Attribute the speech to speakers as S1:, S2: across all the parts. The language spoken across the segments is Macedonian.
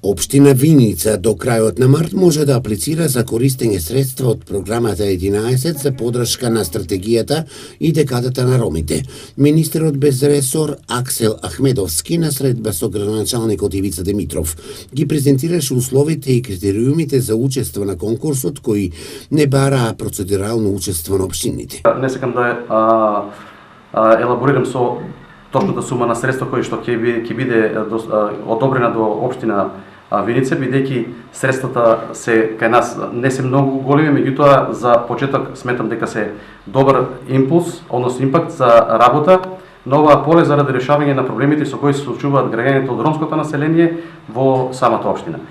S1: Општина Виница до крајот на март може да аплицира за користење средства од програмата 11 за подршка на стратегијата и декадата на ромите. Министерот без ресор Аксел Ахмедовски на средба со градоначалникот Ивица Димитров ги презентираше условите и критериумите за учество на конкурсот кои не бараа процедурално учество на општините.
S2: Не сакам да елаборирам со точната сума на средства кои што ќе биде одобрена до општина Виница, бидејќи средствата се кај нас не се многу големи, меѓутоа за почеток сметам дека се добар импулс, односно импакт за работа на оваа поле заради решавање на проблемите со кои се соочуваат граѓаните од ромското население во самата општина.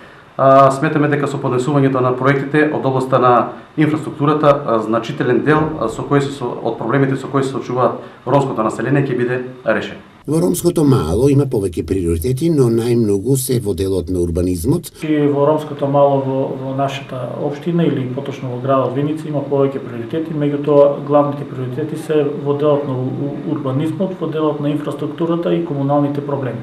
S2: Сметаме дека со поднесувањето на проектите од областта на инфраструктурата значителен дел од проблемите со кои се соочуваат ромското население ќе биде решен.
S1: Во ромското мало има повеќе приоритети, но најмногу се во делот на урбанизмот.
S3: Во ромското мало во нашата општина или поточно во градот Виница има повеќе приоритети, меѓутоа главните приоритети се во делот на урбанизмот, во делот на инфраструктурата и комуналните проблеми.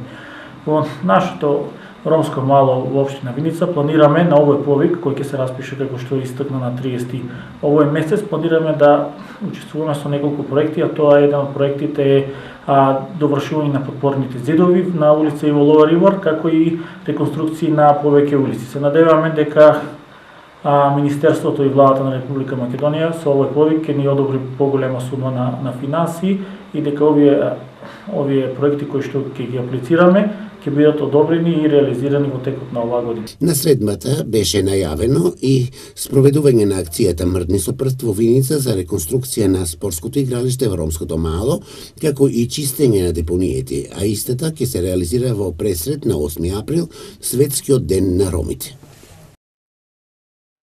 S3: Во нашето ромско мало во општина Виница планираме на овој повик кој ќе се распише како што истакна на 30 овој месец, планираме да учествуваме со неколку проекти, а тоа еден од проектите е довршување на подпорните зидови на улица Иво Лова Ривор, како и реконструкции на повеќе улици. Се надеваме дека Министерството и владата на Република Македонија со овој повик ќе ни одобри поголема сума на финанси и дека овие проекти кои што ќе ги аплицираме ќе бидат одобрени и реализирани во текот на оваа година.
S1: На средбата беше најавено и спроведување на акцијата Мрдни со прст во Виница за реконструкција на спортското игралиште во ромското мало, како и чистење на депониите, а истата ќе се реализира во пресред на 8 април, светскиот ден на ромите.